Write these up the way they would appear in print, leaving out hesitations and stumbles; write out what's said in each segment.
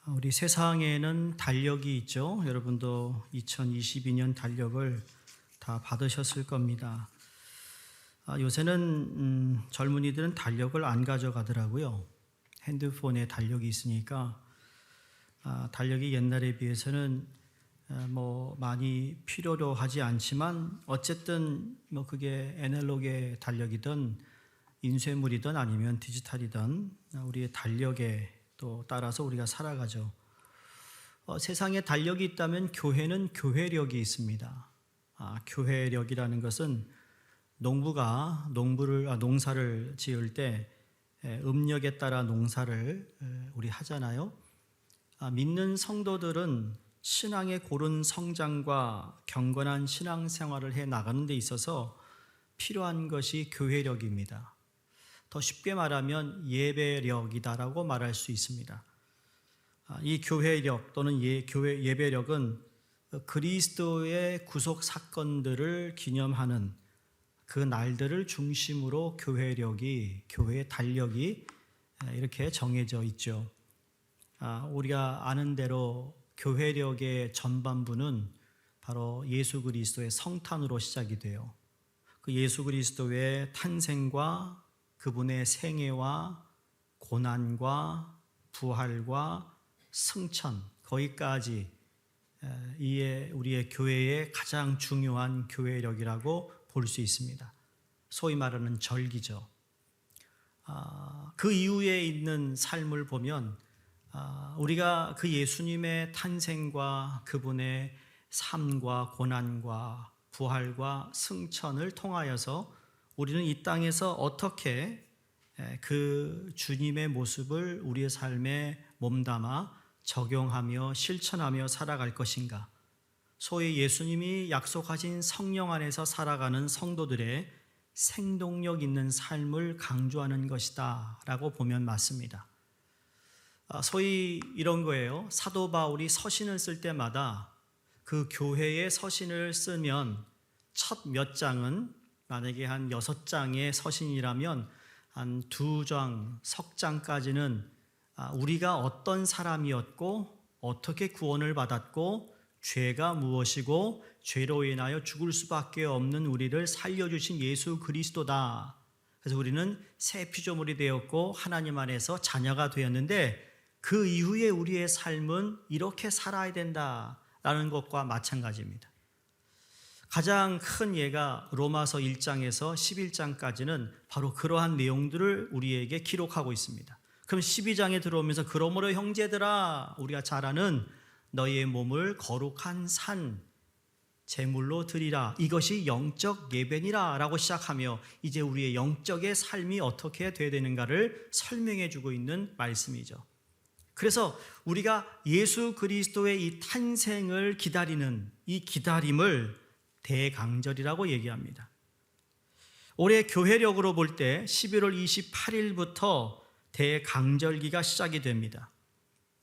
우리 세상에는 달력이 있죠. 여러분도 2022년 달력을 다 받으셨을 겁니다. 요새는 젊은이들은 달력을 안 가져가더라고요. 핸드폰에 달력이 있으니까 달력이 옛날에 비해서는 많이 필요로 하지 않지만 어쨌든 그게 애널로그의 달력이든 인쇄물이든 아니면 디지털이든 우리의 달력에 또 따라서 우리가 살아가죠. 세상에 달력이 있다면 교회는 교회력이 있습니다. 교회력이라는 것은 농부가 농사를 지을 때 음력에 따라 농사를 우리 하잖아요. 믿는 성도들은 신앙의 고른 성장과 경건한 신앙생활을 해 나가는 데 있어서 필요한 것이 교회력입니다. 더 쉽게 말하면 예배력이다라고 말할 수 있습니다. 이 교회력 또는 예배력은 그리스도의 구속 사건들을 기념하는 그 날들을 중심으로 교회의 달력이 이렇게 정해져 있죠. 우리가 아는 대로 교회력의 전반부는 바로 예수 그리스도의 성탄으로 시작이 돼요. 그 예수 그리스도의 탄생과 그분의 생애와 고난과 부활과 승천, 거기까지 이에 우리의 교회의 가장 중요한 교회력이라고 볼 수 있습니다. 소위 말하는 절기죠. 그 이후에 있는 삶을 보면 우리가 그 예수님의 탄생과 그분의 삶과 고난과 부활과 승천을 통하여서 우리는 이 땅에서 어떻게 그 주님의 모습을 우리의 삶에 몸담아 적용하며 실천하며 살아갈 것인가? 소위 예수님이 약속하신 성령 안에서 살아가는 성도들의 생동력 있는 삶을 강조하는 것이다 라고 보면 맞습니다. 소위 이런 거예요. 사도 바울이 서신을 쓸 때마다 그 교회의 서신을 쓰면 첫 몇 장은 만약에 한 6장의 서신이라면 한 2장, 석 장까지는 우리가 어떤 사람이었고 어떻게 구원을 받았고 죄가 무엇이고 죄로 인하여 죽을 수밖에 없는 우리를 살려주신 예수 그리스도다. 그래서 우리는 새 피조물이 되었고 하나님 안에서 자녀가 되었는데 그 이후에 우리의 삶은 이렇게 살아야 된다라는 것과 마찬가지입니다. 가장 큰 예가 로마서 1장에서 11장까지는 바로 그러한 내용들을 우리에게 기록하고 있습니다. 그럼 12장에 들어오면서 그러므로 형제들아 우리가 잘 아는 너희의 몸을 거룩한 산 제물로 드리라. 이것이 영적 예배니라 라고 시작하며 이제 우리의 영적의 삶이 어떻게 돼야 되는가를 설명해 주고 있는 말씀이죠. 그래서 우리가 예수 그리스도의 이 탄생을 기다리는 이 기다림을 대강절이라고 얘기합니다. 올해 교회력으로 볼 때 11월 28일부터 대강절기가 시작이 됩니다.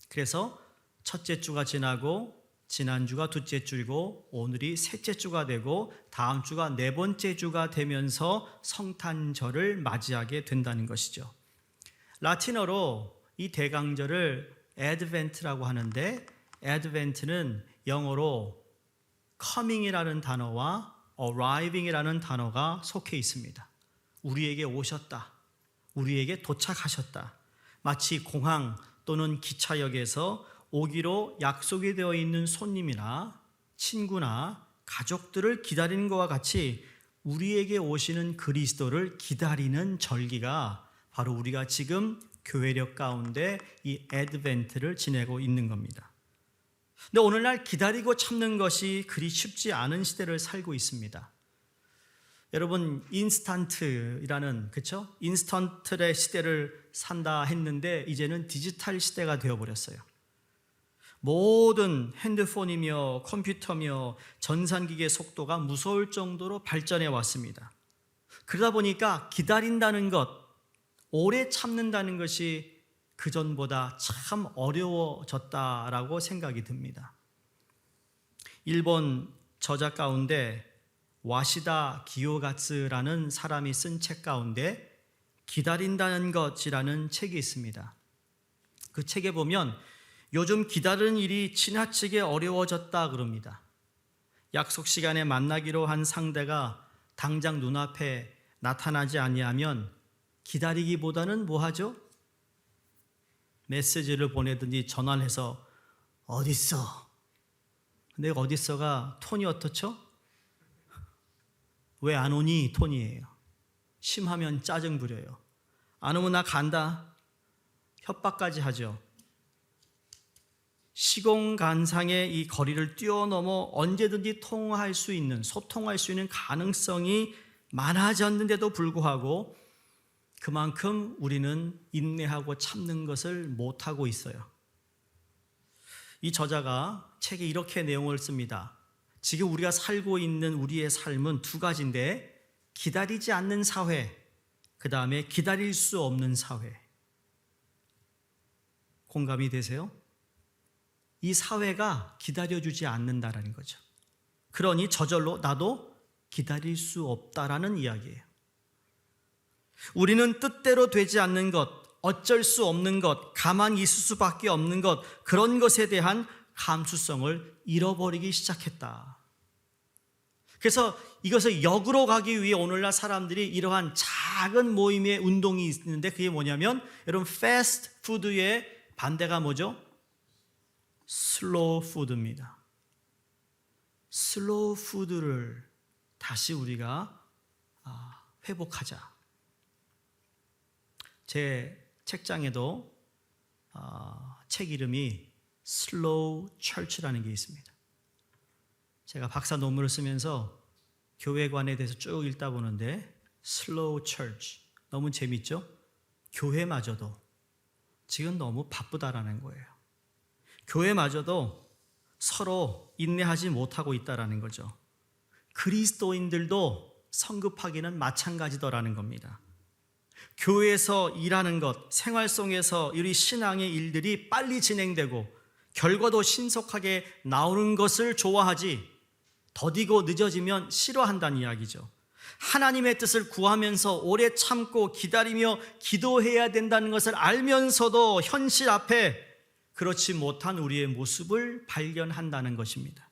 그래서 첫째 주가 지나고 지난주가 둘째 주이고 오늘이 셋째 주가 되고 다음 주가 네 번째 주가 되면서 성탄절을 맞이하게 된다는 것이죠. 라틴어로 이 대강절을 애드벤트라고 하는데 애드벤트는 영어로 coming이라는 단어와 arriving이라는 단어가 속해 있습니다. 우리에게 오셨다. 우리에게 도착하셨다. 마치 공항 또는 기차역에서 오기로 약속이 되어 있는 손님이나 친구나 가족들을 기다리는 것과 같이 우리에게 오시는 그리스도를 기다리는 절기가 바로 우리가 지금 교회력 가운데 이 애드벤트를 지내고 있는 겁니다. 근데 오늘날 기다리고 참는 것이 그리 쉽지 않은 시대를 살고 있습니다. 여러분 인스턴트라는 인스턴트의 시대를 산다 했는데 이제는 디지털 시대가 되어버렸어요. 모든 핸드폰이며 컴퓨터며 전산기기의 속도가 무서울 정도로 발전해 왔습니다. 그러다 보니까 기다린다는 것, 오래 참는다는 것이 그전보다 참 어려워졌다라고 생각이 듭니다. 일본 저자 가운데 와시다 기요가츠라는 사람이 쓴 책 가운데 기다린다는 것이라는 책이 있습니다. 그 책에 보면 요즘 기다리는 일이 지나치게 어려워졌다 그럽니다. 약속 시간에 만나기로 한 상대가 당장 눈앞에 나타나지 아니하면 기다리기보다는 뭐 하죠? 메시지를 보내든지 전화를 해서 어딨어? 내가 어딨어가 톤이 어떻죠? 왜 안 오니? 톤이에요. 심하면 짜증 부려요. 안 오면 나 간다. 협박까지 하죠. 시공간상의 이 거리를 뛰어넘어 언제든지 통화할 수 있는, 소통할 수 있는 가능성이 많아졌는데도 불구하고 그만큼 우리는 인내하고 참는 것을 못하고 있어요. 이 저자가 책에 이렇게 내용을 씁니다. 지금 우리가 살고 있는 우리의 삶은 두 가지인데, 기다리지 않는 사회, 그 다음에 기다릴 수 없는 사회. 공감이 되세요? 이 사회가 기다려주지 않는다라는 거죠. 그러니 저절로 나도 기다릴 수 없다라는 이야기예요. 우리는 뜻대로 되지 않는 것, 어쩔 수 없는 것, 가만히 있을 수밖에 없는 것, 그런 것에 대한 감수성을 잃어버리기 시작했다. 그래서 이것을 역으로 가기 위해 오늘날 사람들이 이러한 작은 모임의 운동이 있는데, 그게 뭐냐면 여러분, 패스트 푸드의 반대가 뭐죠? 슬로우 푸드입니다. 슬로우 푸드를 다시 우리가 회복하자. 제 책장에도 책 이름이 슬로우 처치라는 게 있습니다. 제가 박사 논문을 쓰면서 교회관에 대해서 쭉 읽다 보는데 슬로우 처치 너무 재밌죠? 교회마저도 지금 너무 바쁘다라는 거예요. 교회마저도 서로 인내하지 못하고 있다라는 거죠. 그리스도인들도 성급하기는 마찬가지더라는 겁니다. 교회에서 일하는 것, 생활 속에서 우리 신앙의 일들이 빨리 진행되고 결과도 신속하게 나오는 것을 좋아하지, 더디고 늦어지면 싫어한다는 이야기죠. 하나님의 뜻을 구하면서 오래 참고 기다리며 기도해야 된다는 것을 알면서도 현실 앞에 그렇지 못한 우리의 모습을 발견한다는 것입니다.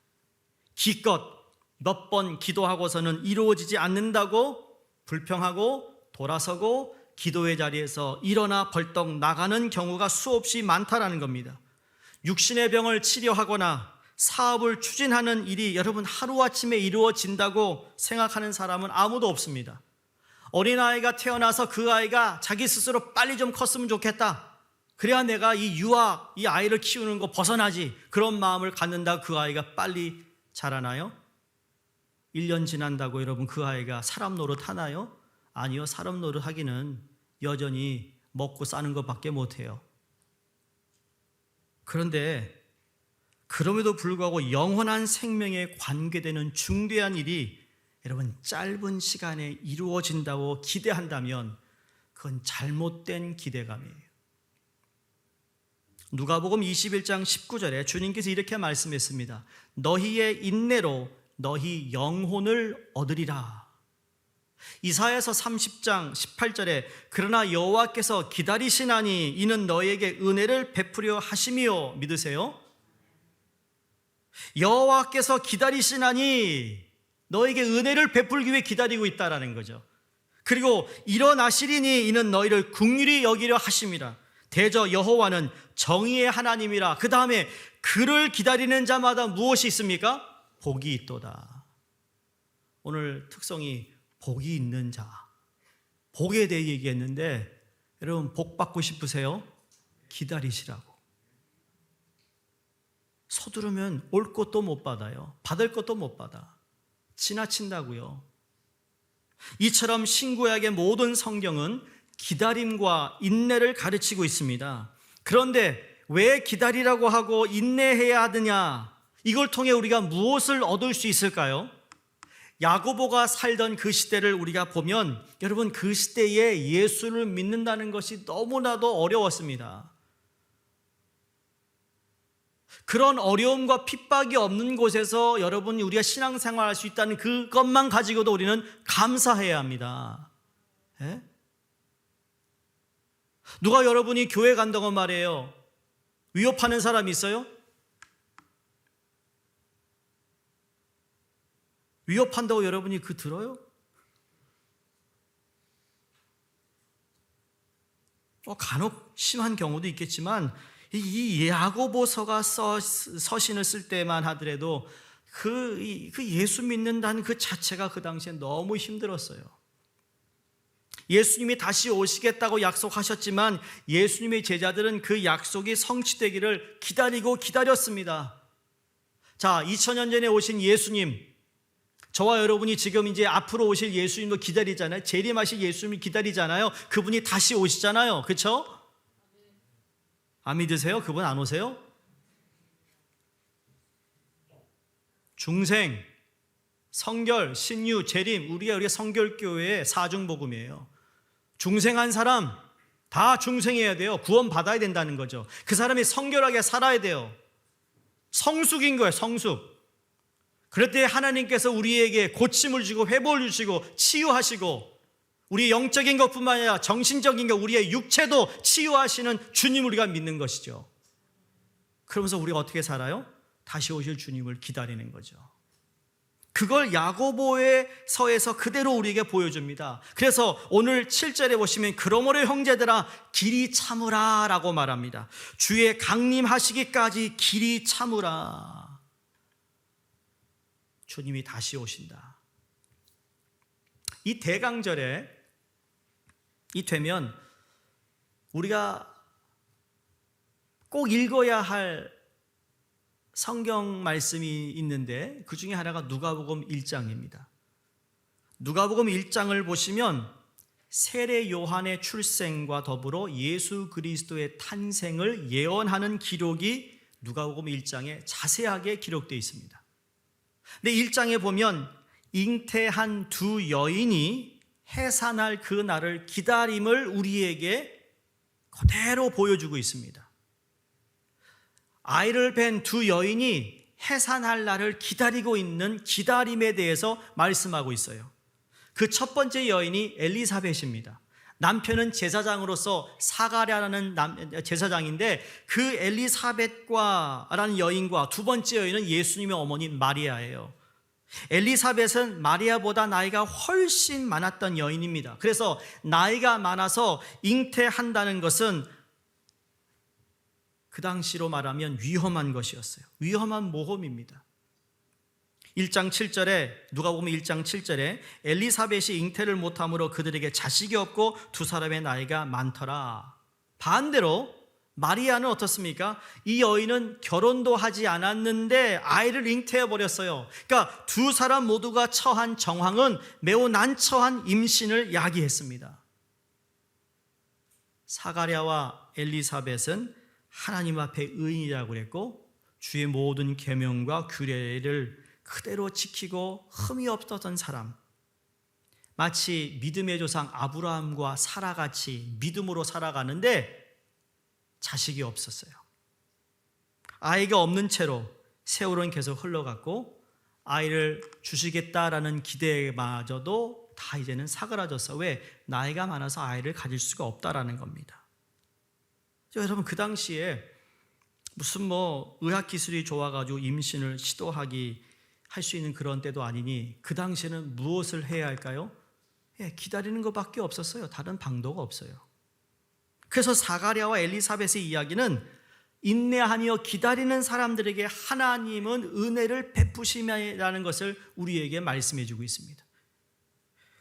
기껏 몇 번 기도하고서는 이루어지지 않는다고 불평하고 돌아서고 기도의 자리에서 일어나 벌떡 나가는 경우가 수없이 많다라는 겁니다. 육신의 병을 치료하거나 사업을 추진하는 일이 여러분 하루아침에 이루어진다고 생각하는 사람은 아무도 없습니다. 어린아이가 태어나서 그 아이가 자기 스스로 빨리 좀 컸으면 좋겠다. 그래야 내가 이 아이를 키우는 거 벗어나지. 그런 마음을 갖는다고 그 아이가 빨리 자라나요? 1년 지난다고 여러분 그 아이가 사람 노릇 하나요? 아니요. 사람 노릇 하기는 여전히 먹고 싸는 것밖에 못해요. 그런데 그럼에도 불구하고 영원한 생명에 관계되는 중대한 일이 여러분 짧은 시간에 이루어진다고 기대한다면 그건 잘못된 기대감이에요. 누가복음 21장 19절에 주님께서 이렇게 말씀했습니다. 너희의 인내로 너희 영혼을 얻으리라. 이사야서 30장 18절에 그러나 여호와께서 기다리시나니 이는 너희에게 은혜를 베푸려 하심이요. 믿으세요? 여호와께서 기다리시나니 너에게 은혜를 베풀기 위해 기다리고 있다라는 거죠. 그리고 일어나시리니 이는 너희를 긍휼히 여기려 하심이라. 대저 여호와는 정의의 하나님이라. 그 다음에 그를 기다리는 자마다 무엇이 있습니까? 복이 있도다. 오늘 특성이 복이 있는 자, 복에 대해 얘기했는데 여러분 복 받고 싶으세요? 기다리시라고. 서두르면 올 것도 못 받아요. 받을 것도 못 받아. 지나친다고요. 이처럼 신구약의 모든 성경은 기다림과 인내를 가르치고 있습니다. 그런데 왜 기다리라고 하고 인내해야 하느냐? 이걸 통해 우리가 무엇을 얻을 수 있을까요? 야고보가 살던 그 시대를 우리가 보면 여러분 그 시대에 예수를 믿는다는 것이 너무나도 어려웠습니다. 그런 어려움과 핍박이 없는 곳에서 여러분이 우리가 신앙생활할 수 있다는 그것만 가지고도 우리는 감사해야 합니다. 예? 누가 여러분이 교회 간다고 말해요. 위협하는 사람이 있어요? 위협한다고 여러분이 들어요? 간혹 심한 경우도 있겠지만 이 야고보서가 서신을 쓸 때만 하더라도 그 예수 믿는다는 그 자체가 그 당시에 너무 힘들었어요. 예수님이 다시 오시겠다고 약속하셨지만 예수님의 제자들은 그 약속이 성취되기를 기다렸습니다. 자, 2000년 전에 오신 예수님, 저와 여러분이 지금 이제 앞으로 오실 예수님도 기다리잖아요. 재림하실 예수님을 기다리잖아요. 그분이 다시 오시잖아요. 그렇죠? 안 믿으세요? 그분 안 오세요? 중생, 성결, 신유, 재림, 우리가 성결교회의 사중복음이에요. 중생한 사람 다 중생해야 돼요. 구원 받아야 된다는 거죠. 그 사람이 성결하게 살아야 돼요. 성숙인 거예요. 성숙. 그럴 때 하나님께서 우리에게 고침을 주시고 회복을 주시고 치유하시고 우리 영적인 것뿐만 아니라 정신적인 것, 우리의 육체도 치유하시는 주님을 우리가 믿는 것이죠. 그러면서 우리가 어떻게 살아요? 다시 오실 주님을 기다리는 거죠. 그걸 야고보의 서에서 그대로 우리에게 보여줍니다. 그래서 오늘 7절에 보시면 그러므로 형제들아 길이 참으라 라고 말합니다. 주의 강림하시기까지 길이 참으라. 주님이 다시 오신다. 이 대강절에 되면 우리가 꼭 읽어야 할 성경 말씀이 있는데 그 중에 하나가 누가복음 1장입니다. 누가복음 1장을 보시면 세례 요한의 출생과 더불어 예수 그리스도의 탄생을 예언하는 기록이 누가복음 1장에 자세하게 기록되어 있습니다. 근데 1장에 보면 잉태한 두 여인이 해산할 그 날을 기다림을 우리에게 그대로 보여주고 있습니다. 아이를 뵌 두 여인이 해산할 날을 기다리고 있는 기다림에 대해서 말씀하고 있어요. 그 첫 번째 여인이 엘리사벳입니다. 남편은 제사장으로서 사가랴라는 제사장인데 그 엘리사벳과라는 여인과 두 번째 여인은 예수님의 어머니 마리아예요. 엘리사벳은 마리아보다 나이가 훨씬 많았던 여인입니다. 그래서 나이가 많아서 잉태한다는 것은 그 당시로 말하면 위험한 것이었어요. 위험한 모험입니다. 1장 7절에 누가복음 1장 7절에 엘리사벳이 잉태를 못함으로 그들에게 자식이 없고 두 사람의 나이가 많더라. 반대로 마리아는 어떻습니까? 이 여인은 결혼도 하지 않았는데 아이를 잉태해 버렸어요. 그러니까 두 사람 모두가 처한 정황은 매우 난처한 임신을 야기했습니다. 사가랴와 엘리사벳은 하나님 앞에 의인이라고 그랬고 주의 모든 계명과 규례를 그대로 지키고 흠이 없었던 사람, 마치 믿음의 조상 아브라함과 사라같이 믿음으로 살아가는데 자식이 없었어요. 아이가 없는 채로 세월은 계속 흘러갔고 아이를 주시겠다라는 기대마저도 다 이제는 사그라졌어. 왜? 나이가 많아서 아이를 가질 수가 없다라는 겁니다. 여러분, 그 당시에 무슨 의학 기술이 좋아가지고 임신을 할 수 있는 그런 때도 아니니 그 당시에는 무엇을 해야 할까요? 기다리는 것밖에 없었어요. 다른 방도가 없어요. 그래서 사가랴와 엘리사벳의 이야기는 인내하며 기다리는 사람들에게 하나님은 은혜를 베푸심이라는 것을 우리에게 말씀해 주고 있습니다.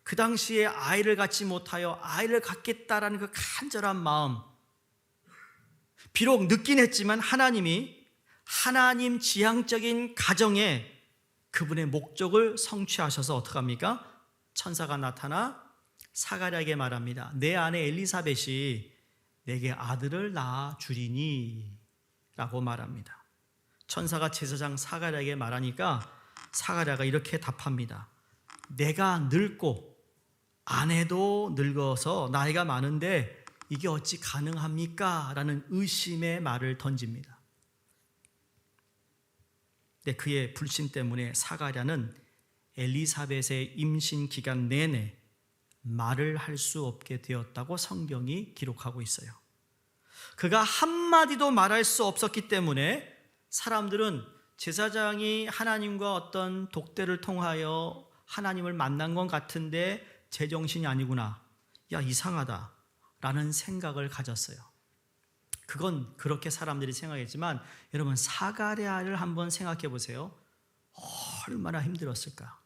그 당시에 아이를 갖지 못하여 아이를 갖겠다라는 그 간절한 마음, 비록 늦긴 했지만 하나님이 하나님 지향적인 가정에 그분의 목적을 성취하셔서 어떡합니까? 천사가 나타나 사가랴에게 말합니다. 내 아내 엘리사벳이 내게 아들을 낳아 주리니 라고 말합니다. 천사가 제사장 사가랴에게 말하니까 사가랴가 이렇게 답합니다. 내가 늙고 아내도 늙어서 나이가 많은데 이게 어찌 가능합니까? 라는 의심의 말을 던집니다. 근데 그의 불신 때문에 사가랴는 엘리사벳의 임신 기간 내내 말을 할 수 없게 되었다고 성경이 기록하고 있어요. 그가 한마디도 말할 수 없었기 때문에 사람들은 제사장이 하나님과 어떤 독대를 통하여 하나님을 만난 것 같은데 제정신이 아니구나, 야 이상하다 라는 생각을 가졌어요. 그건 그렇게 사람들이 생각했지만 여러분, 사가랴를 한번 생각해 보세요. 얼마나 힘들었을까.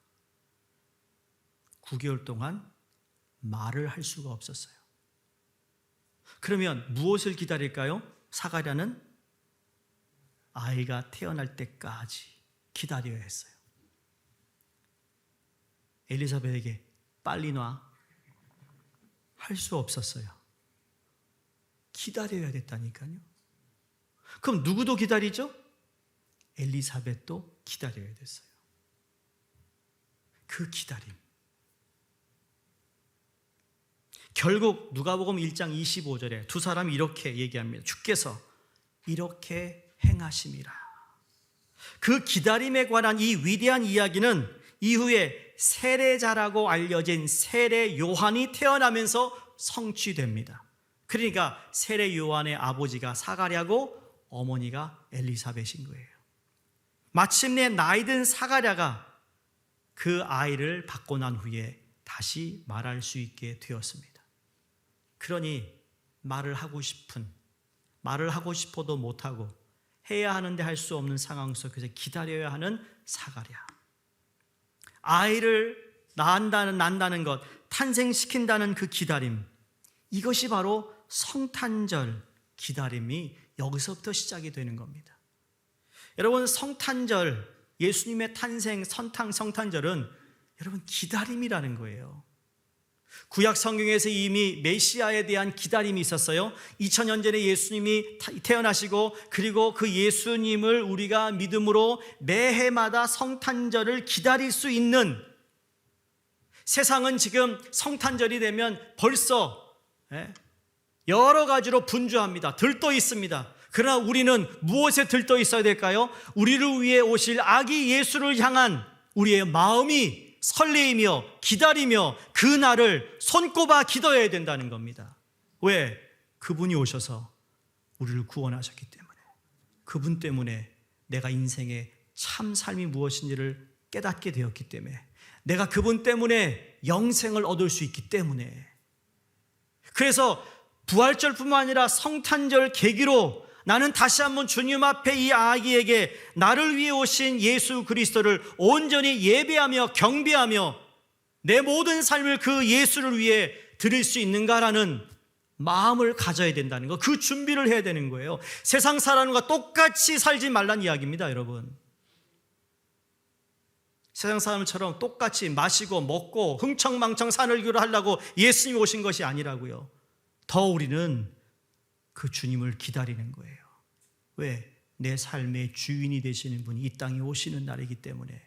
9개월 동안 말을 할 수가 없었어요. 그러면 무엇을 기다릴까요? 사가랴는 아이가 태어날 때까지 기다려야 했어요. 엘리사벳에게 빨리 놔 할 수 없었어요. 기다려야 됐다니까요. 그럼 누구도 기다리죠? 엘리사벳도 기다려야 됐어요. 그 기다림. 결국 누가복음 1장 25절에 두 사람이 이렇게 얘기합니다. 주께서 이렇게 행하심이라. 그 기다림에 관한 이 위대한 이야기는 이후에 세례자라고 알려진 세례 요한이 태어나면서 성취됩니다. 그러니까 세례 요한의 아버지가 사가랴고 어머니가 엘리사벳인 거예요. 마침내 나이든 사가랴가 그 아이를 받고 난 후에 다시 말할 수 있게 되었습니다. 그러니 말을 하고 싶어도 못하고 해야 하는데 할 수 없는 상황 속에서 기다려야 하는 사가랴. 아이를 낳는다는 것, 탄생시킨다는 그 기다림, 이것이 바로 성탄절 기다림이 여기서부터 시작이 되는 겁니다. 여러분, 성탄절, 예수님의 탄생 성탄절은 여러분 기다림이라는 거예요. 구약 성경에서 이미 메시아에 대한 기다림이 있었어요. 2000년 전에 예수님이 태어나시고 그리고 그 예수님을 우리가 믿음으로 매해마다 성탄절을 기다릴 수 있는, 세상은 지금 성탄절이 되면 벌써 여러 가지로 분주합니다. 들떠 있습니다. 그러나 우리는 무엇에 들떠 있어야 될까요? 우리를 위해 오실 아기 예수를 향한 우리의 마음이 설레이며 기다리며 그 날을 손꼽아 기도해야 된다는 겁니다. 왜? 그분이 오셔서 우리를 구원하셨기 때문에, 그분 때문에 내가 인생의 참 삶이 무엇인지를 깨닫게 되었기 때문에, 내가 그분 때문에 영생을 얻을 수 있기 때문에. 그래서 부활절뿐만 아니라 성탄절 계기로 나는 다시 한번 주님 앞에 이 아기에게 나를 위해 오신 예수 그리스도를 온전히 예배하며 경배하며 내 모든 삶을 그 예수를 위해 드릴 수 있는가라는 마음을 가져야 된다는 거, 그 준비를 해야 되는 거예요. 세상 사람과 똑같이 살지 말란 이야기입니다, 여러분. 세상 사람처럼 똑같이 마시고 먹고 흥청망청 산을기로 하려고 예수님이 오신 것이 아니라고요. 더 우리는 그 주님을 기다리는 거예요. 왜? 내 삶의 주인이 되시는 분이 이 땅에 오시는 날이기 때문에.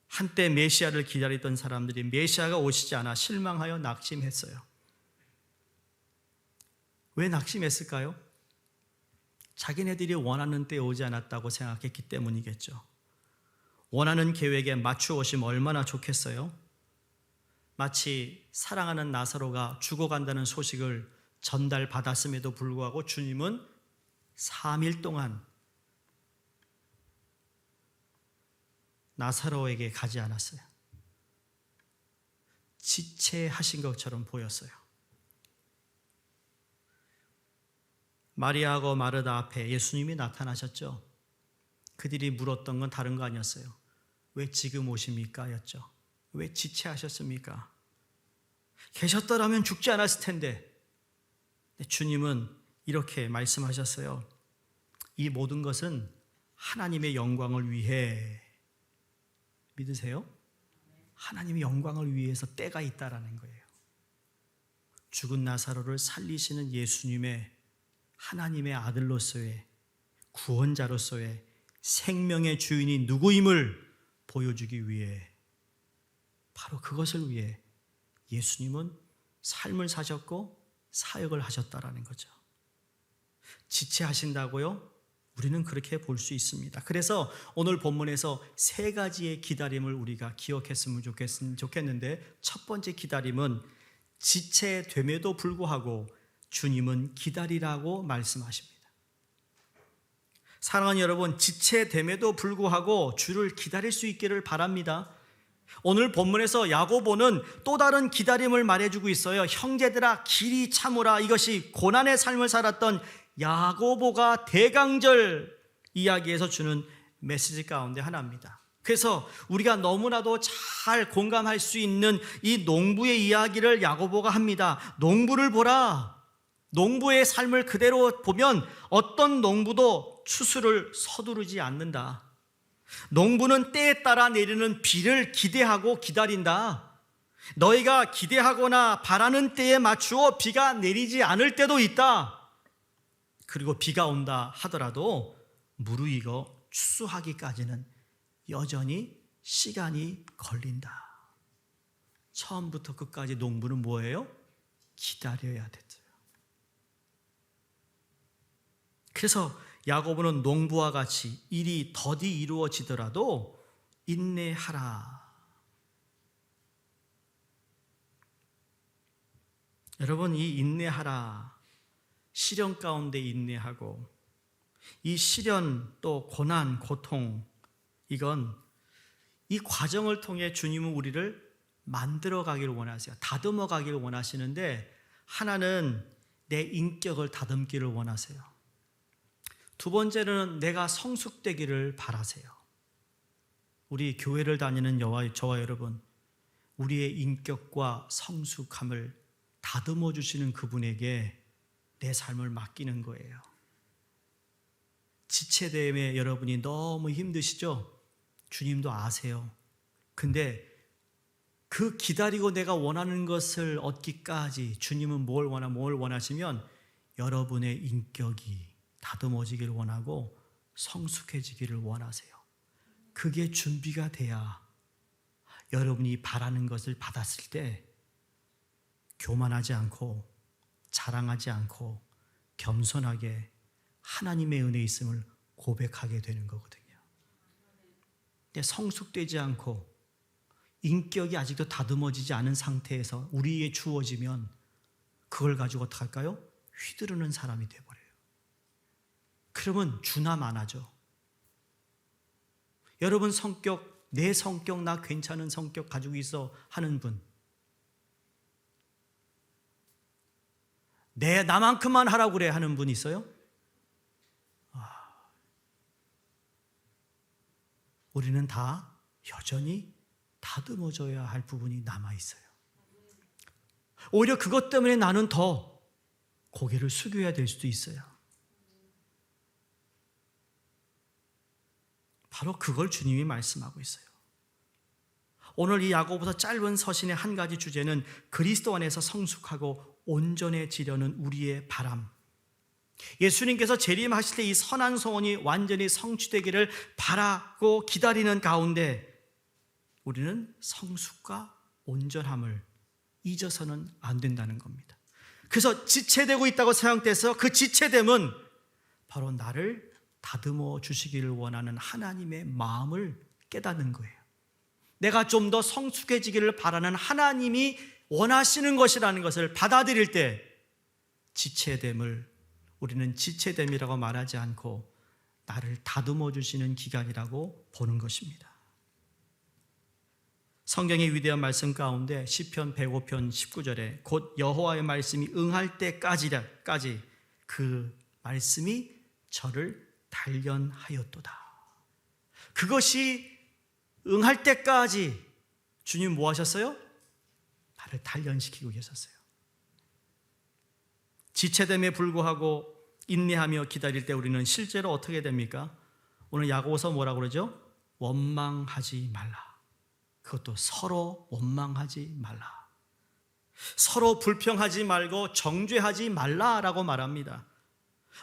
한때 메시아를 기다리던 사람들이 메시아가 오시지 않아 실망하여 낙심했어요. 왜 낙심했을까요? 자기네들이 원하는 때에 오지 않았다고 생각했기 때문이겠죠. 원하는 계획에 맞추어 오시면 얼마나 좋겠어요? 마치 사랑하는 나사로가 죽어간다는 소식을 전달받았음에도 불구하고 주님은 3일 동안 나사로에게 가지 않았어요. 지체하신 것처럼 보였어요. 마리아하고 마르다 앞에 예수님이 나타나셨죠. 그들이 물었던 건 다른 거 아니었어요. 왜 지금 오십니까? 였죠. 왜 지체하셨습니까? 계셨더라면 죽지 않았을 텐데. 주님은 이렇게 말씀하셨어요. 이 모든 것은 하나님의 영광을 위해. 믿으세요? 하나님의 영광을 위해서 때가 있다라는 거예요. 죽은 나사로를 살리시는 예수님의 하나님의 아들로서의 구원자로서의 생명의 주인이 누구임을 보여주기 위해, 바로 그것을 위해 예수님은 삶을 사셨고 사역을 하셨다라는 거죠. 지체하신다고요? 우리는 그렇게 볼 수 있습니다. 그래서 오늘 본문에서 세 가지의 기다림을 우리가 기억했으면 좋겠는데, 첫 번째 기다림은 지체됨에도 불구하고 주님은 기다리라고 말씀하십니다. 사랑하는 여러분, 지체됨에도 불구하고 주를 기다릴 수 있기를 바랍니다. 오늘 본문에서 야고보는 또 다른 기다림을 말해주고 있어요. 형제들아 길이 참으라. 이것이 고난의 삶을 살았던 야고보가 대강절 이야기에서 주는 메시지 가운데 하나입니다. 그래서 우리가 너무나도 잘 공감할 수 있는 이 농부의 이야기를 야고보가 합니다. 농부를 보라. 농부의 삶을 그대로 보면 어떤 농부도 추수를 서두르지 않는다. 농부는 때에 따라 내리는 비를 기대하고 기다린다. 너희가 기대하거나 바라는 때에 맞추어 비가 내리지 않을 때도 있다. 그리고 비가 온다 하더라도 무르익어 추수하기까지는 여전히 시간이 걸린다. 처음부터 끝까지 농부는 뭐예요? 기다려야 됐어요. 그래서 야고보는 농부와 같이 일이 더디 이루어지더라도 인내하라. 여러분, 이 인내하라, 시련 가운데 인내하고 이 시련 또 고난, 고통, 이건 이 과정을 통해 주님은 우리를 만들어 가기를 원하세요. 다듬어 가기를 원하시는데 하나는 내 인격을 다듬기를 원하세요. 두 번째는 내가 성숙되기를 바라세요. 우리 교회를 다니는 저와 여러분, 우리의 인격과 성숙함을 다듬어 주시는 그분에게 내 삶을 맡기는 거예요. 지체됨에 여러분이 너무 힘드시죠? 주님도 아세요. 근데 그 기다리고 내가 원하는 것을 얻기까지 주님은 뭘 원하시면 여러분의 인격이 다듬어지기를 원하고 성숙해지기를 원하세요. 그게 준비가 돼야 여러분이 바라는 것을 받았을 때 교만하지 않고 자랑하지 않고 겸손하게 하나님의 은혜에 있음을 고백하게 되는 거거든요. 근데 성숙되지 않고 인격이 아직도 다듬어지지 않은 상태에서 우리에게 주어지면 그걸 가지고 어떻게 할까요? 휘두르는 사람이 돼버려요. 그러면 주나 마나죠. 여러분 성격, 내 성격, 나 괜찮은 성격 가지고 있어 하는 분, 나만큼만 하라고 그래 하는 분 있어요? 우리는 다 여전히 다듬어져야 할 부분이 남아있어요. 오히려 그것 때문에 나는 더 고개를 숙여야 될 수도 있어요. 바로 그걸 주님이 말씀하고 있어요. 오늘 이 야고보서 짧은 서신의 한 가지 주제는 그리스도 안에서 성숙하고 온전해지려는 우리의 바람. 예수님께서 재림하실 때 이 선한 소원이 완전히 성취되기를 바라고 기다리는 가운데 우리는 성숙과 온전함을 잊어서는 안 된다는 겁니다. 그래서 지체되고 있다고 생각돼서 그 지체됨은 바로 나를 다듬어 주시기를 원하는 하나님의 마음을 깨닫는 거예요. 내가 좀 더 성숙해지기를 바라는 하나님이 원하시는 것이라는 것을 받아들일 때 지체됨을 우리는 지체됨이라고 말하지 않고 나를 다듬어 주시는 기간이라고 보는 것입니다. 성경의 위대한 말씀 가운데 시편 105편 19절에 곧 여호와의 말씀이 응할 때까지 그 말씀이 저를 단련하였도다. 그것이 응할 때까지 주님 뭐 하셨어요? 나를 단련시키고 계셨어요. 지체됨에 불구하고 인내하며 기다릴 때 우리는 실제로 어떻게 됩니까? 오늘 야고보서 뭐라고 그러죠? 원망하지 말라. 그것도 서로 원망하지 말라. 서로 불평하지 말고 정죄하지 말라라고 말합니다.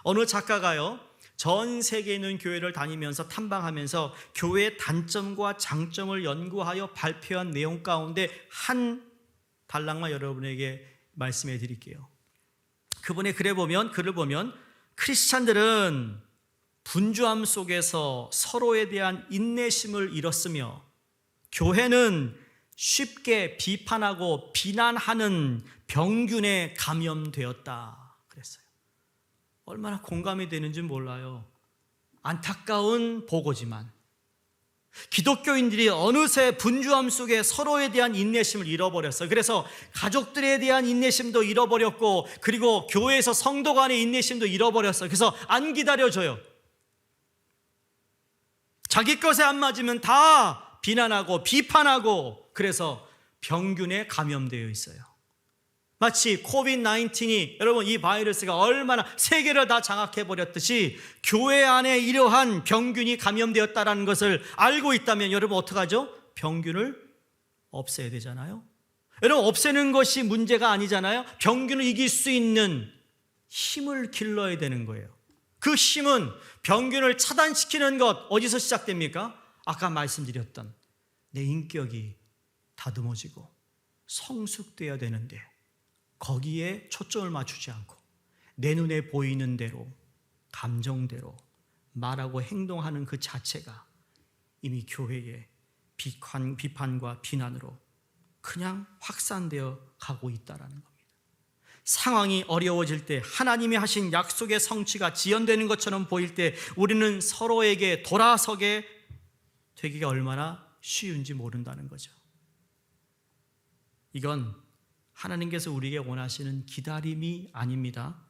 어느 작가가요, 전 세계에 있는 교회를 다니면서 탐방하면서 교회의 단점과 장점을 연구하여 발표한 내용 가운데 한 단락만 여러분에게 말씀해 드릴게요. 그분의 글을 보면 크리스찬들은 분주함 속에서 서로에 대한 인내심을 잃었으며 교회는 쉽게 비판하고 비난하는 병균에 감염되었다 그랬어요. 얼마나 공감이 되는지 몰라요. 안타까운 보고지만 기독교인들이 어느새 분주함 속에 서로에 대한 인내심을 잃어버렸어요. 그래서 가족들에 대한 인내심도 잃어버렸고, 그리고 교회에서 성도 간의 인내심도 잃어버렸어요. 그래서 안 기다려줘요. 자기 것에 안 맞으면 다 비난하고 비판하고, 그래서 병균에 감염되어 있어요. 마치 코비드-19이, 여러분, 이 바이러스가 얼마나 세계를 다 장악해버렸듯이 교회 안에 이러한 병균이 감염되었다는 것을 알고 있다면 여러분 어떡하죠? 병균을 없애야 되잖아요. 여러분, 없애는 것이 문제가 아니잖아요. 병균을 이길 수 있는 힘을 길러야 되는 거예요. 그 힘은 병균을 차단시키는 것, 어디서 시작됩니까? 아까 말씀드렸던 내 인격이 다듬어지고 성숙돼야 되는데 거기에 초점을 맞추지 않고 내 눈에 보이는 대로, 감정대로 말하고 행동하는 그 자체가 이미 교회의 비판과 비난으로 그냥 확산되어 가고 있다는 겁니다. 상황이 어려워질 때, 하나님이 하신 약속의 성취가 지연되는 것처럼 보일 때 우리는 서로에게 돌아서게 되기가 얼마나 쉬운지 모른다는 거죠. 이건 하나님께서 우리에게 원하시는 기다림이 아닙니다.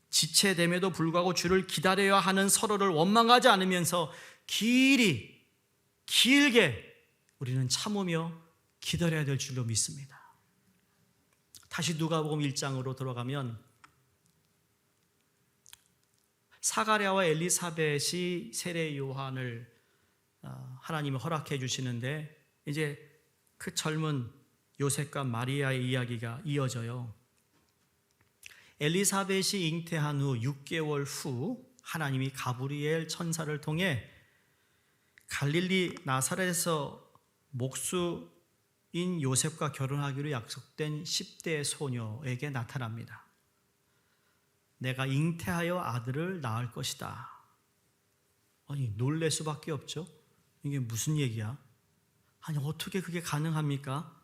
지체됨에도 불구하고 주를 기다려야 하는 서로를 원망하지 않으면서 길게 우리는 참으며 기다려야 될 줄로 믿습니다. 다시 누가복음 1장으로 돌아가면 사가랴와 엘리사벳이 세례 요한을 하나님이 허락해 주시는데, 이제 그 젊은 요셉과 마리아의 이야기가 이어져요. 엘리사벳이 잉태한 후 6개월 후 하나님이 가브리엘 천사를 통해 갈릴리 나사렛에서 목수인 요셉과 결혼하기로 약속된 10대 소녀에게 나타납니다. 내가 잉태하여 아들을 낳을 것이다. 아니, 놀랄 수밖에 없죠. 이게 무슨 얘기야? 아니, 어떻게 그게 가능합니까?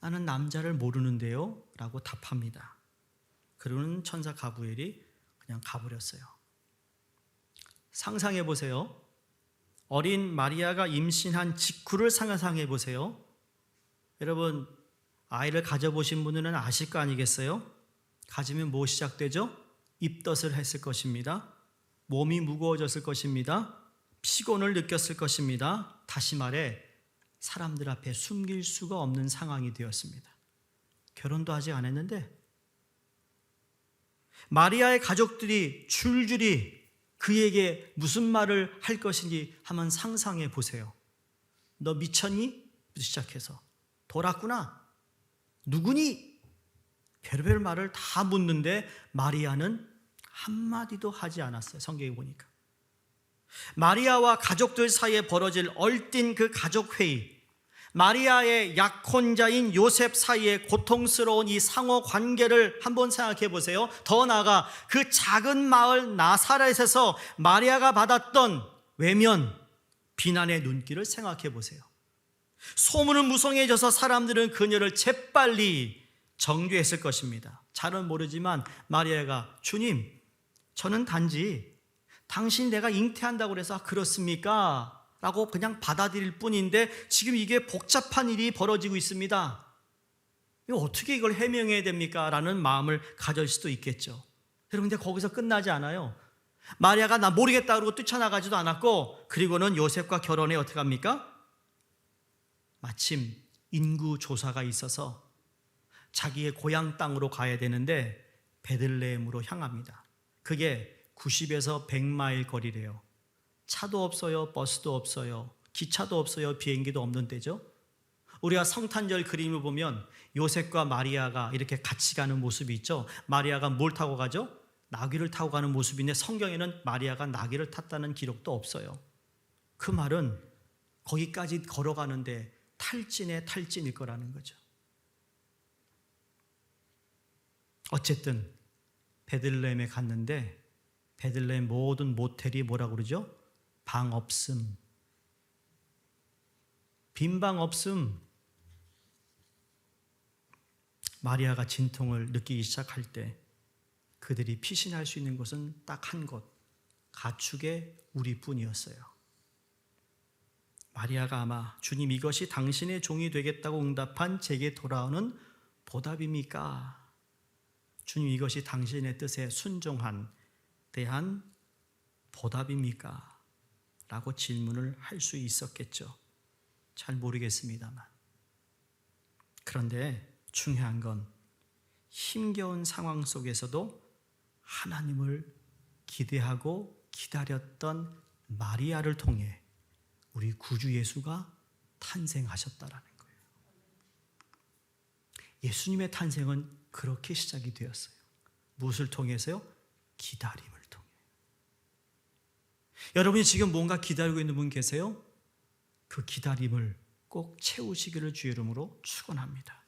나는 남자를 모르는데요 라고 답합니다. 그러는 천사 가브리엘이 그냥 가버렸어요. 상상해 보세요. 어린 마리아가 임신한 직후를 상상해 보세요. 여러분, 아이를 가져보신 분들은 아실 거 아니겠어요? 가지면 뭐 시작되죠? 입덧을 했을 것입니다. 몸이 무거워졌을 것입니다. 피곤을 느꼈을 것입니다. 다시 말해 사람들 앞에 숨길 수가 없는 상황이 되었습니다. 결혼도 아직 안 했는데 마리아의 가족들이 줄줄이 그에게 무슨 말을 할 것인지 한번 상상해 보세요. 너 미쳤니? 시작해서 돌았구나. 누구니? 별별 말을 다 묻는데 마리아는 한마디도 하지 않았어요. 성경에 보니까. 마리아와 가족들 사이에 벌어질 얼띤 그 가족회의, 마리아의 약혼자인 요셉 사이의 고통스러운 이 상호 관계를 한번 생각해 보세요. 더 나아가 그 작은 마을 나사렛에서 마리아가 받았던 외면, 비난의 눈길을 생각해 보세요. 소문은 무성해져서 사람들은 그녀를 재빨리 정죄했을 것입니다. 잘은 모르지만 마리아가 주님, 저는 단지 당신 내가 잉태한다고 그래서 그렇습니까? 라고 그냥 받아들일 뿐인데 지금 이게 복잡한 일이 벌어지고 있습니다. 이거 어떻게 이걸 해명해야 됩니까? 라는 마음을 가질 수도 있겠죠. 여러분, 근데 거기서 끝나지 않아요. 마리아가 나 모르겠다 그러고 뛰쳐나가지도 않았고, 그리고는 요셉과 결혼에 어떻게 합니까? 마침 인구 조사가 있어서 자기의 고향 땅으로 가야 되는데 베들레헴으로 향합니다. 그게 90에서 100마일 거리래요. 차도 없어요, 버스도 없어요, 기차도 없어요, 비행기도 없는 데죠. 우리가 성탄절 그림을 보면 요셉과 마리아가 이렇게 같이 가는 모습이 있죠. 마리아가 뭘 타고 가죠? 나귀를 타고 가는 모습인데 성경에는 마리아가 나귀를 탔다는 기록도 없어요. 그 말은 거기까지 걸어가는데 탈진의 탈진일 거라는 거죠. 어쨌든 베들레헴에 갔는데 베들레헴 모든 모텔이 뭐라고 그러죠? 방 없음, 빈 방 없음. 마리아가 진통을 느끼기 시작할 때 그들이 피신할 수 있는 곳은 딱 한 곳, 가축의 우리뿐이었어요. 마리아가 아마 주님 이것이 당신의 종이 되겠다고 응답한 제게 돌아오는 보답입니까? 주님 이것이 당신의 뜻에 순종한 대한 보답입니까? 라고 질문을 할 수 있었겠죠. 잘 모르겠습니다만. 그런데 중요한 건 힘겨운 상황 속에서도 하나님을 기대하고 기다렸던 마리아를 통해 우리 구주 예수가 탄생하셨다라는 거예요. 예수님의 탄생은 그렇게 시작이 되었어요. 무엇을 통해서요? 기다림을 통해. 여러분이 지금 뭔가 기다리고 있는 분 계세요? 그 기다림을 꼭 채우시기를 주의 이름으로 축원합니다.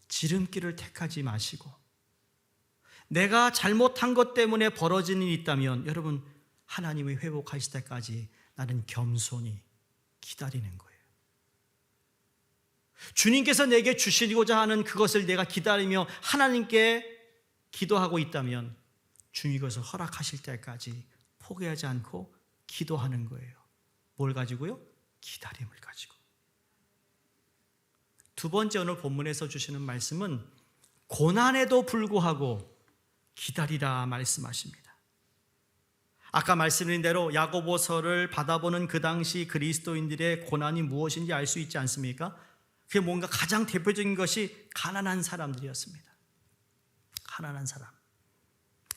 지름길을 택하지 마시고 내가 잘못한 것 때문에 벌어진 일이 있다면 여러분 하나님이 회복하실 때까지 나는 겸손히 기다리는 거예요. 주님께서 내게 주시고자 하는 그것을 내가 기다리며 하나님께 기도하고 있다면 주님 이것을 허락하실 때까지 포기하지 않고 기도하는 거예요. 뭘 가지고요? 기다림을 가지고. 두 번째 오늘 본문에서 주시는 말씀은 고난에도 불구하고 기다리라 말씀하십니다. 아까 말씀드린 대로 야고보서를 받아보는 그 당시 그리스도인들의 고난이 무엇인지 알 수 있지 않습니까? 그게 뭔가 가장 대표적인 것이 가난한 사람들이었습니다. 가난한 사람.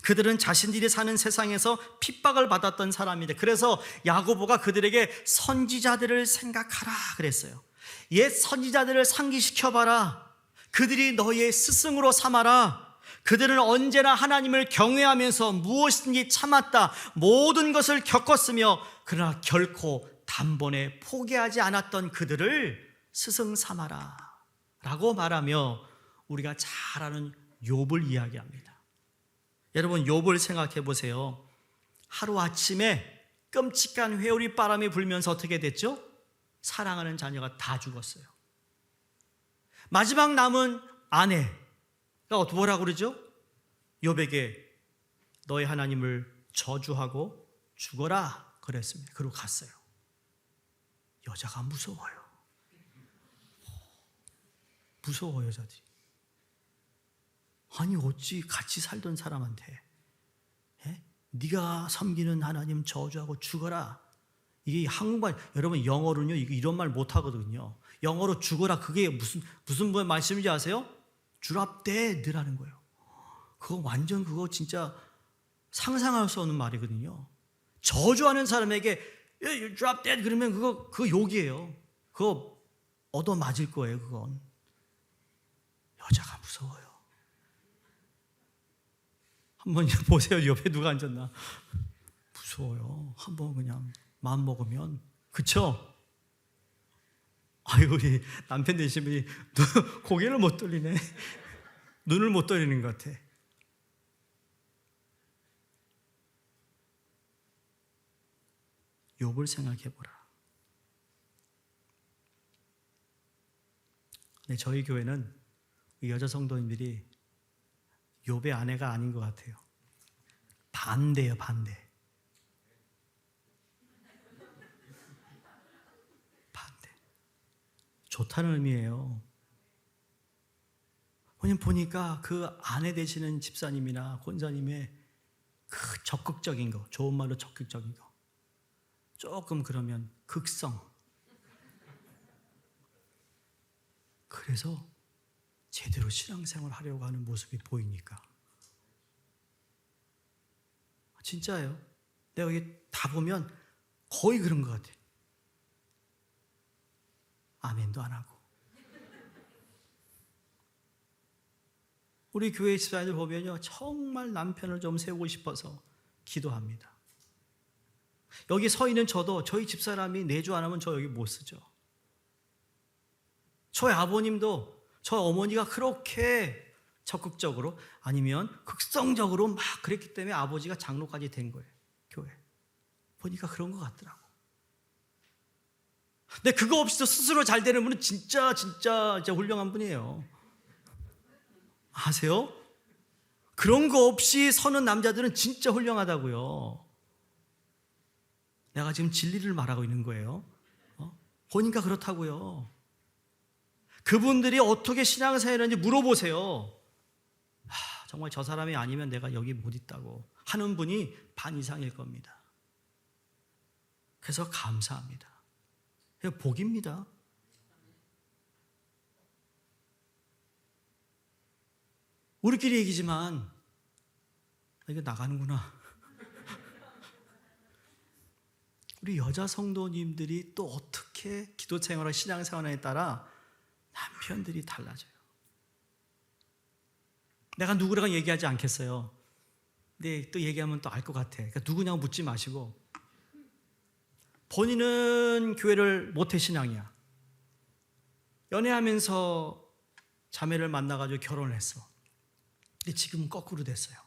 그들은 자신들이 사는 세상에서 핍박을 받았던 사람인데 그래서 야고보가 그들에게 선지자들을 생각하라 그랬어요. 옛 선지자들을 상기시켜봐라. 그들이 너의 스승으로 삼아라. 그들은 언제나 하나님을 경외하면서 무엇이든지 참았다. 모든 것을 겪었으며 그러나 결코 단번에 포기하지 않았던 그들을 스승 삼아라 라고 말하며 우리가 잘 아는 욥을 이야기합니다. 여러분 욥을 생각해 보세요. 하루아침에 끔찍한 회오리 바람이 불면서 어떻게 됐죠? 사랑하는 자녀가 다 죽었어요. 마지막 남은 아내가 뭐라고 그러죠? 욥에게 너의 하나님을 저주하고 죽어라 그랬습니다. 그리고 갔어요. 여자가 무서워요. 무서워 여자들이. 아니 어찌 같이 살던 사람한테 네가 섬기는 하나님 저주하고 죽어라. 이게 한국말 여러분 영어로는요 이런 말 못하거든요. 영어로 죽어라 그게 무슨 말씀인지 아세요? drop dead라는 거예요. 그거 완전 그거 진짜 상상할 수 없는 말이거든요. 저주하는 사람에게 you drop dead 그러면 그거 욕이에요. 그거 얻어 맞을 거예요. 그건 여자가 무서워요. 한번 보세요. 옆에 누가 앉았나? 무서워요. 한번 그냥 마음 먹으면 그쵸? 아유 우리 남편 되신 분이 고개를 못 돌리네. 눈을 못 돌리는 것 같아. 욥을 생각해 보라. 근데 저희 교회는 여자 성도님들이 욥의 아내가 아닌 것 같아요. 반대예요, 반대. 반대. 좋다는 의미예요. 왜냐면 보니까 그 아내 되시는 집사님이나 권사님의 그 적극적인 거, 좋은 말로 적극적인 거, 조금 그러면 극성. 그래서 제대로 신앙생활 하려고 하는 모습이 보이니까. 진짜예요. 내가 여기 다 보면 거의 그런 것 같아. 아멘도 안 하고. 우리 교회 집사님들 보면요, 정말 남편을 좀 세우고 싶어서 기도합니다. 여기 서 있는 저도 저희 집사람이 내주 안 하면 저 여기 못 쓰죠. 저희 아버님도 저 어머니가 그렇게 적극적으로 아니면 극성적으로 막 그랬기 때문에 아버지가 장로까지 된 거예요. 교회. 보니까 그런 것 같더라고. 근데 그거 없이도 스스로 잘 되는 분은 진짜 훌륭한 분이에요. 아세요? 그런 거 없이 서는 남자들은 진짜 훌륭하다고요. 내가 지금 진리를 말하고 있는 거예요. 보니까 그렇다고요. 그분들이 어떻게 신앙생활을 하는지 물어보세요. 정말 저 사람이 아니면 내가 여기 못 있다고 하는 분이 반 이상일 겁니다. 그래서 감사합니다. 복입니다. 우리끼리 얘기지만 이거 나가는구나. 우리 여자 성도님들이 또 어떻게 기도 생활과 신앙 생활에 따라 남편들이 달라져요. 내가 누구라고 얘기하지 않겠어요. 근데 또 얘기하면 또 알 것 같아. 그러니까 누구냐고 묻지 마시고, 본인은 교회를 모태신앙이야. 연애하면서 자매를 만나가지고 결혼을 했어. 근데 지금은 거꾸로 됐어요.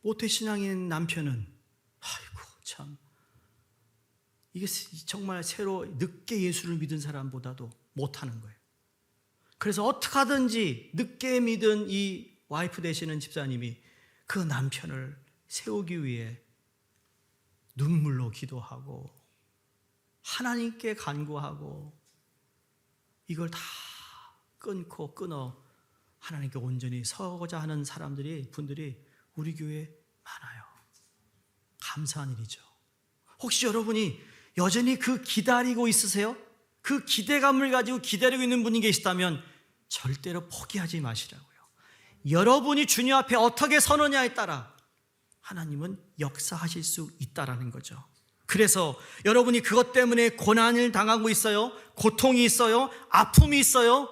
모태신앙인 남편은 아이고 참, 이게 정말 새로 늦게 예수를 믿은 사람보다도 못하는 거예요. 그래서 어떻게 하든지 늦게 믿은 이 와이프 되시는 집사님이 그 남편을 세우기 위해 눈물로 기도하고 하나님께 간구하고 이걸 다 끊어 하나님께 온전히 서고자 하는 분들이 우리 교회에 많아요. 감사한 일이죠. 혹시 여러분이 여전히 그 기다리고 있으세요? 그 기대감을 가지고 기다리고 있는 분이 계시다면 절대로 포기하지 마시라고요. 여러분이 주님 앞에 어떻게 서느냐에 따라 하나님은 역사하실 수 있다라는 거죠. 그래서 여러분이 그것 때문에 고난을 당하고 있어요. 고통이 있어요. 아픔이 있어요.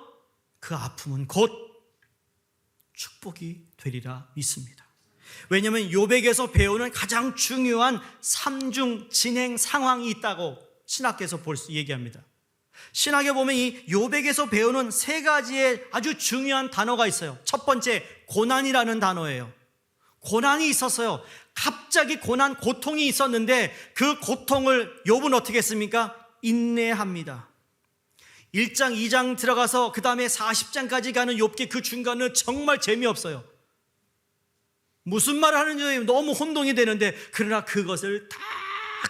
그 아픔은 곧 축복이 되리라 믿습니다. 왜냐하면 욥에게서 배우는 가장 중요한 삼중 진행 상황이 있다고 신학에서 얘기합니다. 신학에 보면 이 욥에게서 배우는 세 가지의 아주 중요한 단어가 있어요. 첫 번째, 고난이라는 단어예요. 고난이 있었어요. 갑자기 고통이 있었는데 그 고통을 욥은 어떻게 했습니까? 인내합니다. 1장, 2장 들어가서 그 다음에 40장까지 가는 욥기 그 중간은 정말 재미없어요. 무슨 말을 하는지 너무 혼동이 되는데, 그러나 그것을 다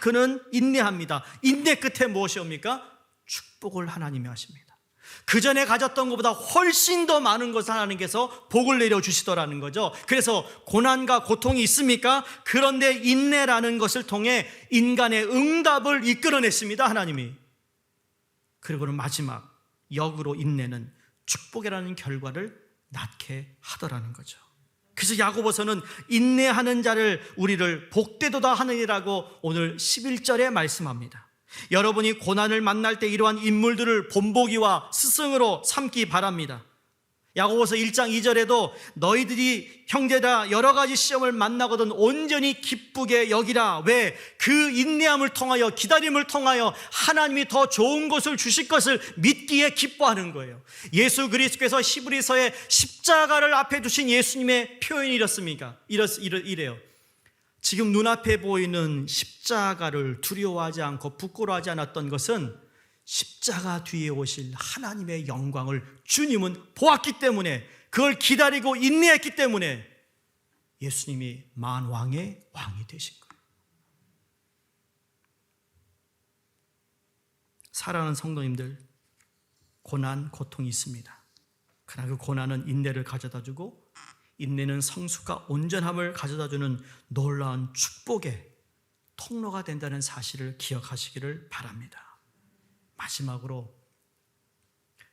그는 인내합니다. 인내 끝에 무엇이 옵니까? 축복을 하나님이 하십니다. 그 전에 가졌던 것보다 훨씬 더 많은 것을 하나님께서 복을 내려주시더라는 거죠. 그래서 고난과 고통이 있습니까? 그런데 인내라는 것을 통해 인간의 응답을 이끌어냈습니다, 하나님이. 그리고는 마지막 역으로 인내는 축복이라는 결과를 낳게 하더라는 거죠. 그래서 야고보서는 인내하는 자를 우리를 복되도다 하느니라고 오늘 11절에 말씀합니다. 여러분이 고난을 만날 때 이러한 인물들을 본보기와 스승으로 삼기 바랍니다. 야고보서 1장 2절에도 너희들이 형제라 여러 가지 시험을 만나거든 온전히 기쁘게 여기라. 왜? 그 인내함을 통하여, 기다림을 통하여 하나님이 더 좋은 것을 주실 것을 믿기에 기뻐하는 거예요. 예수 그리스도께서 히브리서에 십자가를 앞에 두신 예수님의 표현이 이래요. 지금 눈앞에 보이는 십자가를 두려워하지 않고 부끄러워하지 않았던 것은 십자가 뒤에 오실 하나님의 영광을 주님은 보았기 때문에, 그걸 기다리고 인내했기 때문에 예수님이 만왕의 왕이 되신 거예요. 사랑하는 성도님들, 고난, 고통이 있습니다. 그러나 그 고난은 인내를 가져다주고, 인내는 성숙과 온전함을 가져다주는 놀라운 축복의 통로가 된다는 사실을 기억하시기를 바랍니다. 마지막으로,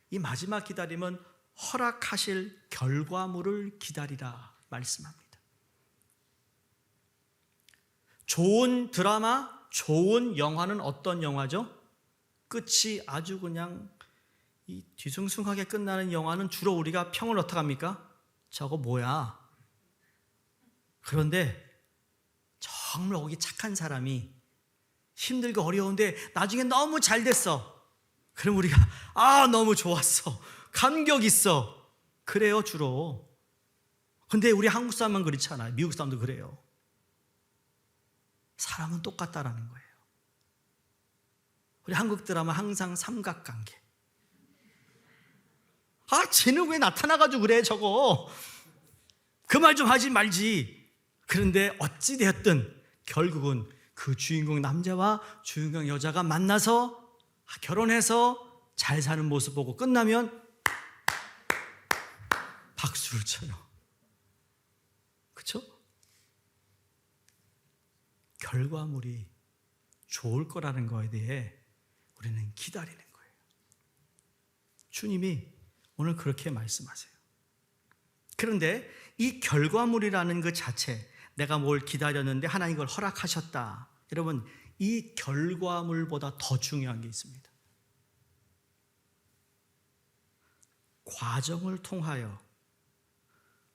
이 마지막 기다림은 허락하실 결과물을 기다리라 말씀합니다. 좋은 드라마, 좋은 영화는 어떤 영화죠? 끝이 아주 그냥 이 뒤숭숭하게 끝나는 영화는 주로 우리가 평을 어떻게 합니까? 저거 뭐야? 그런데 정말 거기 착한 사람이 힘들고 어려운데 나중에 너무 잘 됐어. 그럼 우리가 너무 좋았어, 감격 있어, 그래요 주로. 근데 우리 한국 사람만 그렇지 않아요. 미국 사람도 그래요. 사람은 똑같다라는 거예요. 우리 한국 드라마 항상 삼각관계. 쟤는 왜 나타나가지고 그래 저거. 그 말 좀 하지 말지. 그런데 어찌되었든 결국은 그 주인공 남자와 주인공 여자가 만나서 결혼해서 잘 사는 모습 보고 끝나면 박수를 쳐요. 그렇죠? 결과물이 좋을 거라는 거에 대해 우리는 기다리는 거예요. 주님이 오늘 그렇게 말씀하세요. 그런데 이 결과물이라는 그 자체, 내가 뭘 기다렸는데 하나님 그걸 허락하셨다. 여러분, 이 결과물보다 더 중요한 게 있습니다. 과정을 통하여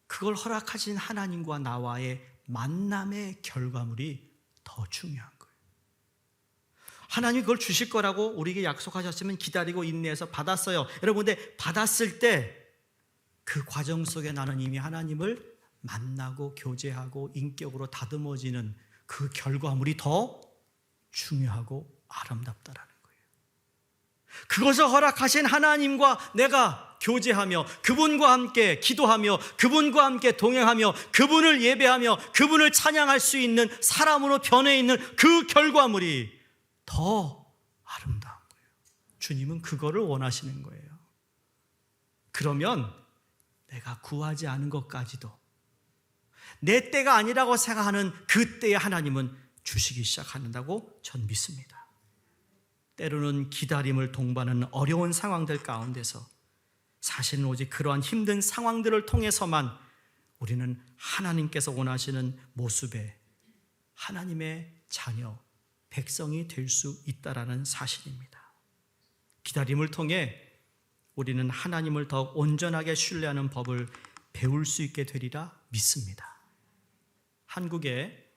그걸 허락하신 하나님과 나와의 만남의 결과물이 더 중요한 거예요. 하나님이 그걸 주실 거라고 우리에게 약속하셨으면 기다리고 인내해서 받았어요. 여러분, 근데 받았을 때 그 과정 속에 나는 이미 하나님을 만나고 교제하고 인격으로 다듬어지는 그 결과물이 더 중요하고 아름답다라는 거예요. 그것을 허락하신 하나님과 내가 교제하며 그분과 함께 기도하며 그분과 함께 동행하며 그분을 예배하며 그분을 찬양할 수 있는 사람으로 변해 있는 그 결과물이 더 아름다운 거예요. 주님은 그거를 원하시는 거예요. 그러면 내가 구하지 않은 것까지도 내 때가 아니라고 생각하는 그 때에 하나님은 주시기 시작한다고 전 믿습니다. 때로는 기다림을 동반하는 어려운 상황들 가운데서 사실은 오직 그러한 힘든 상황들을 통해서만 우리는 하나님께서 원하시는 모습의 하나님의 자녀, 백성이 될 수 있다라는 사실입니다. 기다림을 통해 우리는 하나님을 더욱 온전하게 신뢰하는 법을 배울 수 있게 되리라 믿습니다. 한국에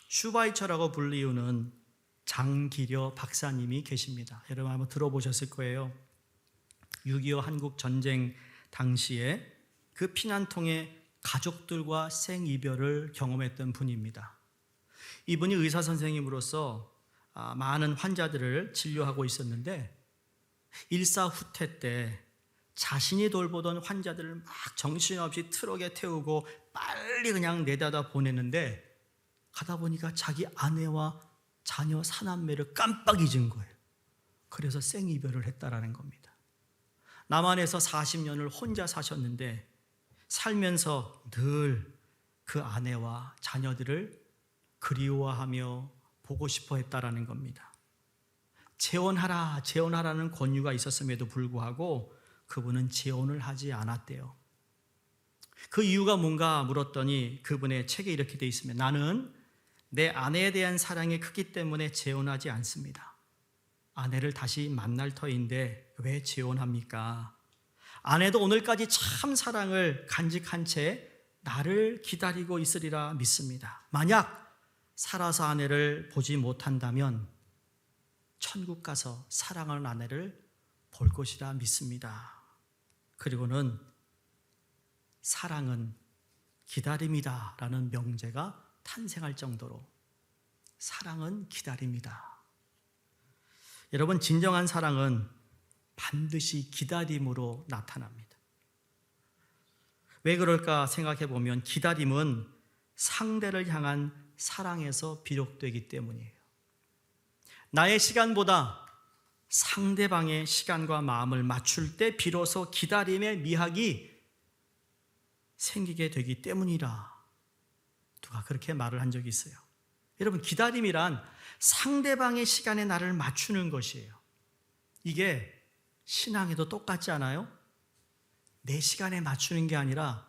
슈바이처라고 불리우는 장기려 박사님이 계십니다. 여러분 한번 들어보셨을 거예요. 6.25 한국 전쟁 당시에 그 피난통에 가족들과 생이별을 경험했던 분입니다. 이분이 의사 선생님으로서 많은 환자들을 진료하고 있었는데 일사후퇴 때 자신이 돌보던 환자들을 막 정신없이 트럭에 태우고 빨리 그냥 내다다 보내는데 가다 보니까 자기 아내와 자녀 사남매를 깜빡 잊은 거예요. 그래서 생이별을 했다라는 겁니다. 남한에서 40년을 혼자 사셨는데 살면서 늘 그 아내와 자녀들을 그리워하며 보고 싶어 했다라는 겁니다. 재혼하라는 권유가 있었음에도 불구하고 그분은 재혼을 하지 않았대요. 그 이유가 뭔가 물었더니 그분의 책에 이렇게 돼 있습니다. 나는 내 아내에 대한 사랑이 크기 때문에 재혼하지 않습니다. 아내를 다시 만날 터인데 왜 재혼합니까? 아내도 오늘까지 참 사랑을 간직한 채 나를 기다리고 있으리라 믿습니다. 만약 살아서 아내를 보지 못한다면 천국 가서 사랑하는 아내를 볼 것이라 믿습니다. 그리고는 사랑은 기다림이다 라는 명제가 탄생할 정도로 사랑은 기다림이다. 여러분, 진정한 사랑은 반드시 기다림으로 나타납니다. 왜 그럴까 생각해 보면 기다림은 상대를 향한 사랑에서 비롯되기 때문이에요. 나의 시간보다 상대방의 시간과 마음을 맞출 때 비로소 기다림의 미학이 생기게 되기 때문이라. 누가 그렇게 말을 한 적이 있어요. 여러분, 기다림이란 상대방의 시간에 나를 맞추는 것이에요. 이게 신앙에도 똑같지 않아요? 내 시간에 맞추는 게 아니라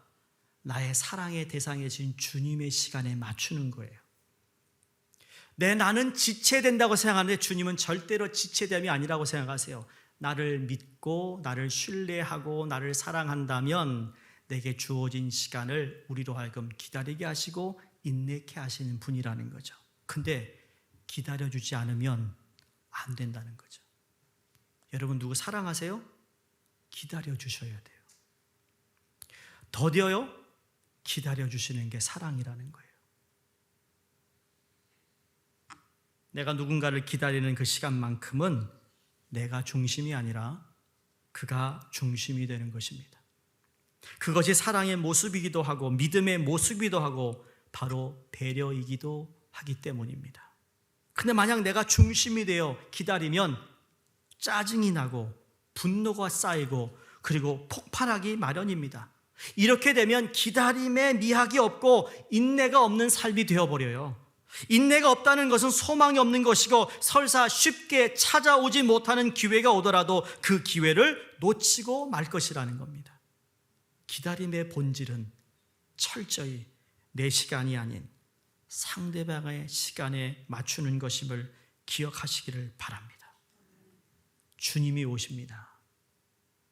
나의 사랑의 대상이신 주님의 시간에 맞추는 거예요. 나는 지체된다고 생각하는데 주님은 절대로 지체됨이 아니라고 생각하세요. 나를 믿고 나를 신뢰하고 나를 사랑한다면 내게 주어진 시간을 우리로 하여금 기다리게 하시고 인내케 하시는 분이라는 거죠. 근데 기다려주지 않으면 안 된다는 거죠. 여러분, 누구 사랑하세요? 기다려주셔야 돼요. 더뎌요? 기다려주시는 게 사랑이라는 거예요. 내가 누군가를 기다리는 그 시간만큼은 내가 중심이 아니라 그가 중심이 되는 것입니다. 그것이 사랑의 모습이기도 하고 믿음의 모습이기도 하고 바로 배려이기도 하기 때문입니다. 근데 만약 내가 중심이 되어 기다리면 짜증이 나고 분노가 쌓이고 그리고 폭발하기 마련입니다. 이렇게 되면 기다림에 미학이 없고 인내가 없는 삶이 되어버려요. 인내가 없다는 것은 소망이 없는 것이고 설사 쉽게 찾아오지 못하는 기회가 오더라도 그 기회를 놓치고 말 것이라는 겁니다. 기다림의 본질은 철저히 내 시간이 아닌 상대방의 시간에 맞추는 것임을 기억하시기를 바랍니다. 주님이 오십니다.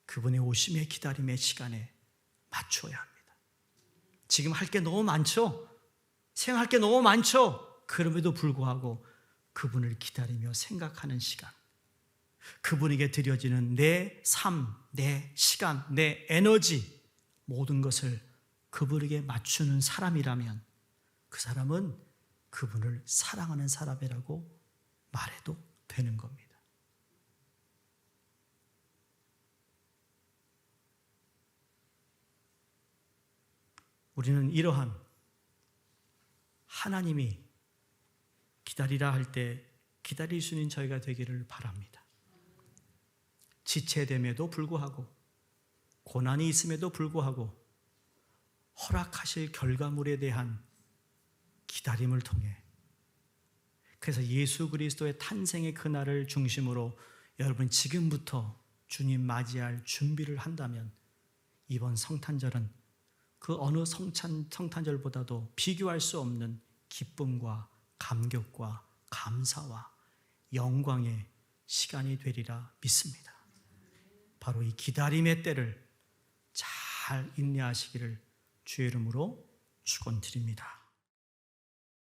그분의 오심의 기다림의 시간에 맞춰야 합니다. 지금 할 게 너무 많죠? 생각할 게 너무 많죠? 그럼에도 불구하고 그분을 기다리며 생각하는 시간, 그분에게 드려지는 내 삶, 내 시간, 내 에너지 모든 것을 그분에게 맞추는 사람이라면 그 사람은 그분을 사랑하는 사람이라고 말해도 되는 겁니다. 우리는 이러한 하나님이 기다리라 할 때 기다릴 수 있는 저희가 되기를 바랍니다. 지체됨에도 불구하고 고난이 있음에도 불구하고 허락하실 결과물에 대한 기다림을 통해 그래서 예수 그리스도의 탄생의 그날을 중심으로 여러분 지금부터 주님 맞이할 준비를 한다면 이번 성탄절은 그 어느 성탄절보다도 비교할 수 없는 기쁨과 감격과 감사와 영광의 시간이 되리라 믿습니다. 바로 이 기다림의 때를 잘 인내하시기를 주의 이름으로 축원드립니다.